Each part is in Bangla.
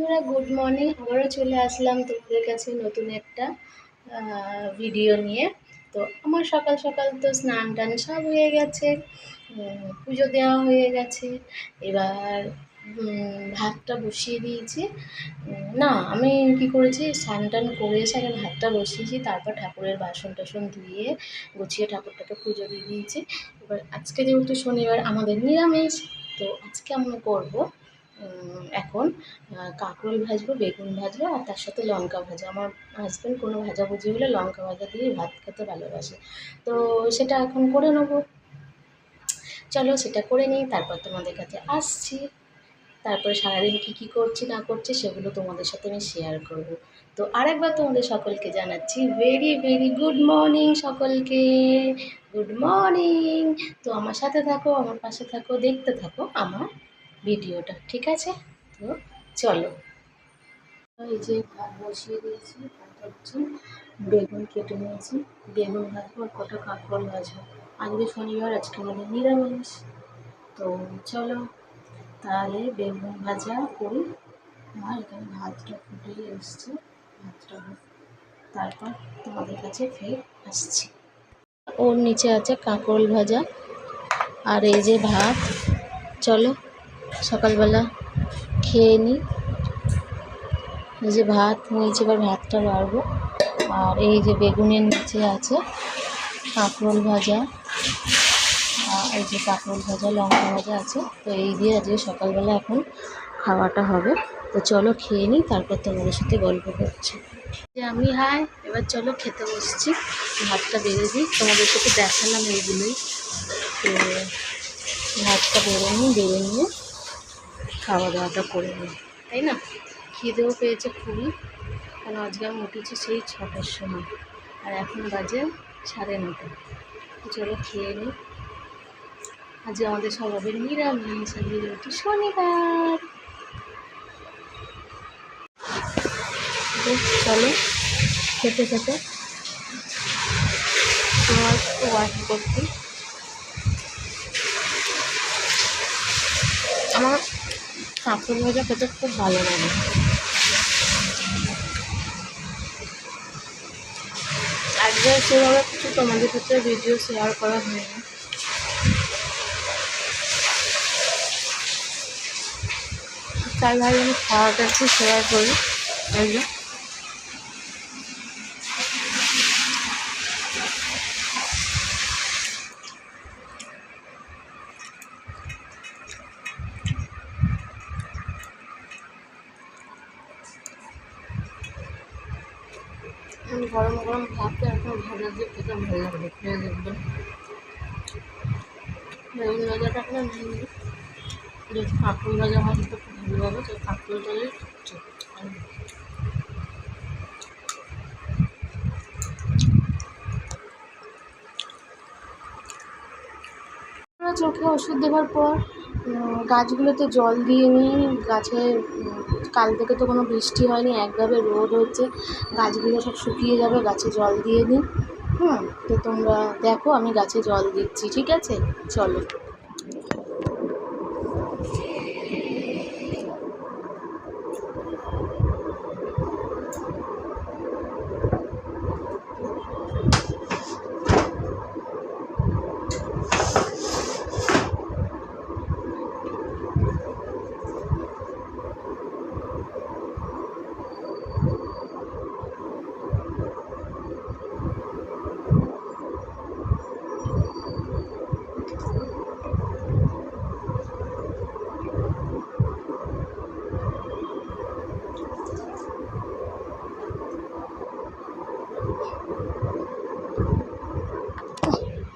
বন্ধুরা, গুড মর্নিং। আবারও চলে আসলাম তোমাদের কাছে নতুন একটা ভিডিও নিয়ে। তো আমার সকাল সকাল তো স্নান টান সব হয়ে গেছে, পুজো দেওয়া হয়ে গেছে। এবার ভাতটা বসিয়ে দিয়েছি। না, আমি কি করেছি, স্নান টান করে এসে আগে ভাতটা বসিয়েছি, তারপর ঠাকুরের বাসন টাসন ধুয়ে গুছিয়ে ঠাকুরটাকে পুজো দিয়ে দিয়েছি। এবার আজকে যেহেতু শনিবার আমাদের নিরামিষ, তো আজকে আমি করবো এখন কাঁকরোল ভাজবো, বেগুন ভাজবো, আর তার সাথে লঙ্কা ভাজা। আমার হাজব্যান্ড কোনো ভাজাভুজি হলে লঙ্কা ভাজা দিয়ে ভাত খেতে ভালোবাসে, তো সেটা এখন করে নেবো। চলো সেটা করে নিই, তারপর তোমাদের কাছে আসছি। তারপরে সারাদিন কী করছি না করছি সেগুলো তোমাদের সাথে আমি শেয়ার করব। তো আরেকবার তোমাদের সকলকে জানাচ্ছি ভেরি ভেরি গুড মর্নিং সকলকে। Good morning. তো আমার সাথে থাকো, আমার পাশে থাকো, দেখতে থাকো আমার ভিডিওটা, ঠিক আছে? তো চলো। এই যে ভাত বসিয়ে দিয়েছি, ভাত হচ্ছে, বেগুন কেটে নিয়েছি, বেগুন ভাজবো আর কটা কাঁকরোল ভাজবো। আজকে শনিবার, আজকে আমাদের নিরামিষ। তো চলো তাহলে বেগুন ভাজা করি। আর এখানে ভাতটা ফুটিয়ে এসছে, ভাতটা তারপর তোমাদের কাছে ফের আসছি। ওর নিচে আছে কাঁকরোল ভাজা আর এই যে ভাত। চলো সকালবেলা খেয়ে নিই। এই যে ভাত নিয়েছি, এবার ভাতটা বাড়বো। আর এই যে বেগুনের নিচে আছে কাঁকরোল ভাজা, আর এই যে কাঁকরোল ভাজা, লঙ্কা ভাজা আছে। তো এই দিয়ে আজকে সকালবেলা এখন খাওয়াটা হবে। তো চলো খেয়ে নিই, তারপর তোমাদের সাথে গল্প করছি। যে আমি এবার চলো খেতে বসছি। ভাতটা বেড়ে দিই, তোমাদের সাথে দেখালাম এইগুলোই। তো ভাতটা বেড়ে নিয়ে খাওয়া দাওয়াটা করে নিই, তাই না? খিদেও পেয়েছে খুবই, কারণ আজকে আমি উঠেছি সেই 6টার সময়, আর এখন বাজে 9:30। চলো খেয়ে নিই। আজকে আমাদের স্বভাবের নিরামিষ, আজকে যেহেতু শনিবার। চলো খেতে খেতে তোমার ওয়াশ করতে। আমার কাঁকরোল ভাজা খেতে খুব ভালো লাগে। আজকে সেভাবে কিছু তোমাদের সাথে ভিডিও শেয়ার করা হয়নি, তাই ভাই আমি খাওয়াটা একটু শেয়ার করি। এগুলো গরম গরম ভাতে এখন ভাজা দিয়ে খেতে ভালো লাগবে। খেয়ে দেখবেন বেগুন ভাজাটা এখন ভেঙে যদি কাঁকরোল ভাজা হয় তো খুব ভালো হবে। তো কাঁকরোল ভাজাই হচ্ছে চোখে ওষুধ দেওয়ার পর গাছগুলোতে জল দিয়ে নিই। গাছে কাল থেকে তো কোনো বৃষ্টি হয়নি, একভাবে রোদ হচ্ছে, গাছগুলো সব শুকিয়ে যাবে, গাছে জল দিয়ে নিই। তো তোমরা দেখো আমি গাছে জল দিচ্ছি, ঠিক আছে? চলো।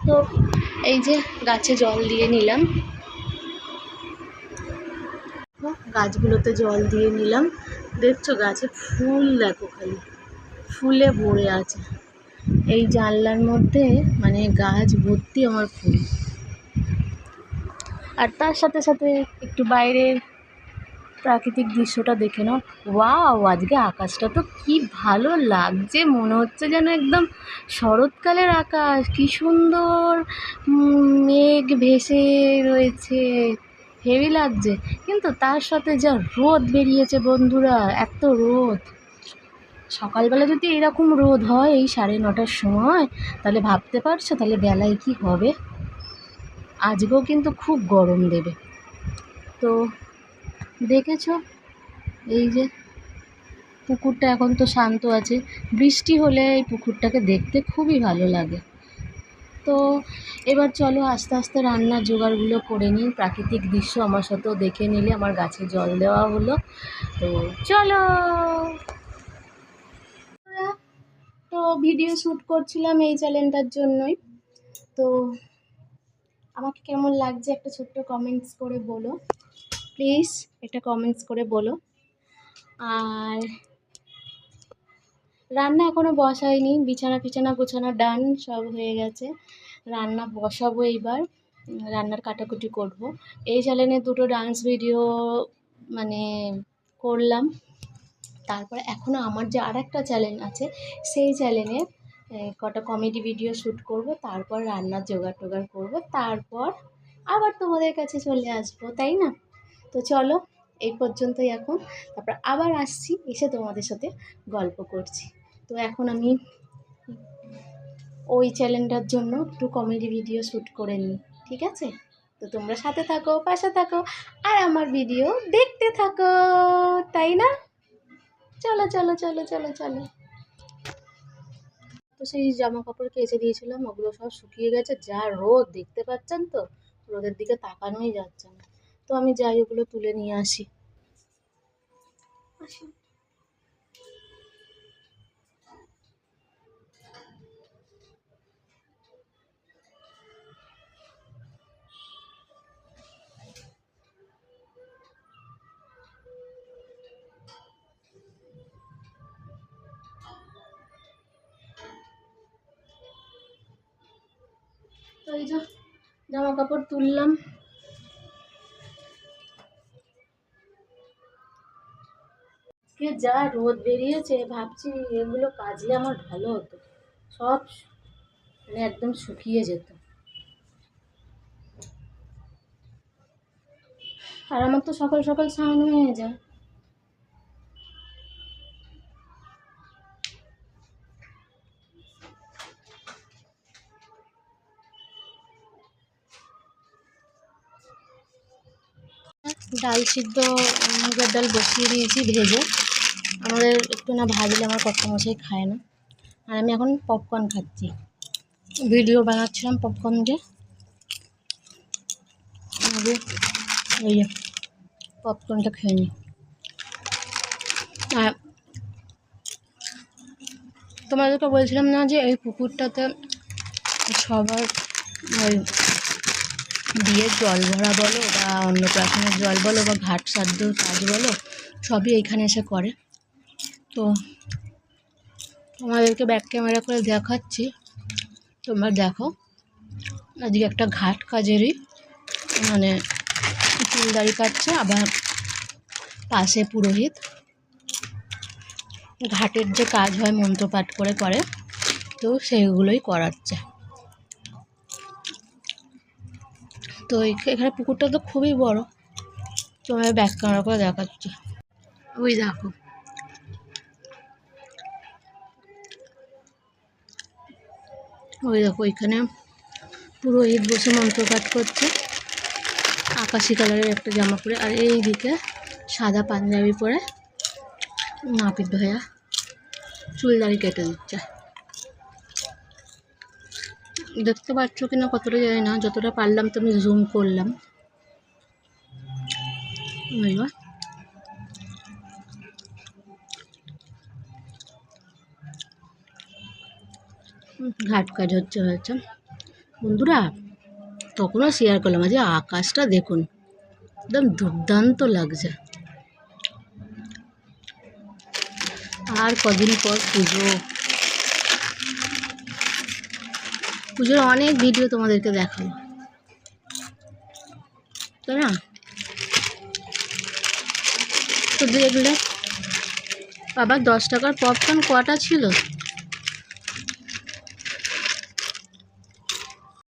তো এই যে গাছে জল দিয়ে নিলাম, গাছগুলোতে জল দিয়ে নিলাম। দেখছো গাছে ফুল, দেখো খালি ফুলে ভরে আছে। এই জানলার মধ্যে মানে গাছ ভর্তি আমার ফুল। আর তার সাথে সাথে একটু বাইরের প্রাকৃতিক দৃশ্যটা দেখে নাও। ওয়াও, আজকে আকাশটা তো কি ভালো লাগছে, মনে হচ্ছে যেন একদম শরৎকালের আকাশ। কি সুন্দর মেঘ ভেসে রয়েছে, হেভি লাগছে, কিন্তু তার সাথে যা রোদ বেরিয়েছে বন্ধুরা, এত রোদ। সকালবেলা যদি এরকম রোদ হয় এই 9:30টার সময়, তাহলে ভাবতে পারছো তাহলে বেলায় কি হবে। আজকেও কিন্তু খুব গরম দেবে। তো দেখেছো, এই যে পুকুরটা এখন তো শান্ত আছে, বৃষ্টি হলে এই পুকুরটাকে দেখতে খুবই ভালো লাগে। তো এবার চলো আস্তে আস্তে রান্নার জোগাড়গুলো করে নিই। প্রাকৃতিক দৃশ্য আমার সাথেও দেখে নিলে, আমার গাছে জল দেওয়া হলো। তো চলো। তো ভিডিও শ্যুট করছিলাম এই চ্যানেলটার জন্যই। তো আমাকে কেমন লাগছে একটা ছোট্ট কমেন্টস করে বলো প্লিজ, একটা কমেন্টস করে বলো। আর রান্না এখনও বসাইনি, বিছানা গোছানো ডান, সব হয়ে গেছে। রান্না বসাবো এইবার, রান্নার কাটাকুটি করব। এই চ্যানেলে 2টো ডান্স ভিডিও মানে করলাম। তারপরে এখনও আমার যে আরেকটা চ্যানেল আছে, সেই চ্যানেলে কটা কমেডি ভিডিও শ্যুট করব, তারপর রান্নার জোগাড় টোগাড় করবো, তারপর আবার তোমাদের কাছে চলে আসবো, তাই না? তো চলো এই পর্যন্তই এখন, তারপর আবার আসছি, এসে তোমাদের সাথে গল্প করছি। তো এখন আমি ওই চ্যানেলটার জন্য একটু কমেডি ভিডিও শ্যুট করে নিই, ঠিক আছে? তো তোমরা সাথে থাকো, পাশে থাকো, আর আমার ভিডিও দেখতে থাকো, তাই না? চলো চলো চলো চলো চলো। তো সেই জামা কাপড় কেচে দিয়েছিলাম, ওগুলো সব শুকিয়ে গেছে। যা রোদ দেখতে পাচ্ছেন তো, রোদের দিকে তাকানোই যাচ্ছে না। তো আমি যাই, ওগুলো তুলে নিয়ে আসি। তো এই যে জামা কাপড় তুললাম। আজকে যা রোদ বেরিয়েছে, ভাবছি এগুলো কাচলে আমার ভালো হতো, সব মানে একদম শুকিয়ে যেত। আর আমার তো সকাল সকাল স্নান হয়ে যায়। ডাল সিদ্ধ, মুগের ডাল বসিয়ে দিয়েছি ভেজে। আমাদের একটু না ভাজলে আমার কর্তামশাই খায় না। আর আমি এখন পপকর্ন খাচ্ছি, ভিডিও বানাচ্ছিলাম পপকর্ন দিয়ে। ওই যে পপকর্নটা খেয়ে নিই। আর তোমাদেরকে বলছিলাম না যে এই পুকুরটাতে সবার ওই বিয়ের জল ভরা বলো বা অন্নপ্রাশনের জল বলো বা ঘাট শ্রাদ্ধ কাজ বলো, সবই এইখানে এসে করে। তো তোমাদেরকে ব্যাক ক্যামেরা করে দেখাচ্ছি, তোমরা দেখো। আজকে একটা ঘাট কাজেরই মানে চুলদাড়ি কাটছে, আবার পাশে পুরোহিত ঘাটের যে কাজ হয় মন্ত্রপাঠ করে করে, তো সেইগুলোই করাচ্ছে। তো এখানে পুকুরটা তো খুবই বড়, তোমার ব্যাক ক্যামেরা করে দেখাচ্ছি। ওই দেখো, ওই দেখো ওইখানে পুরোহিত বসে মন্ত্রপাঠ করছে, আকাশি কালারের একটা জামা পরে। আর এই দিকে সাদা পাঞ্জাবি পরে নাপিত ভাইয়া চুল দাড়ি কেটে দিচ্ছে। দেখতে পাচ্ছ কিনা কতটা জানি না, যতটা পারলাম তো আমি জুম করলাম। ঘাট কাজ হচ্ছে বন্ধুরা। তখনও শেয়ার করলাম যে আকাশটা দেখুন, একদম দুর্দান্ত লাগছে। আর কদিন পর পুজোর অনেক ভিডিও তোমাদেরকে দেখাবো, তাই না? তো দেখলে বাবা 10 টাকার পপকর্ন কটা ছিল?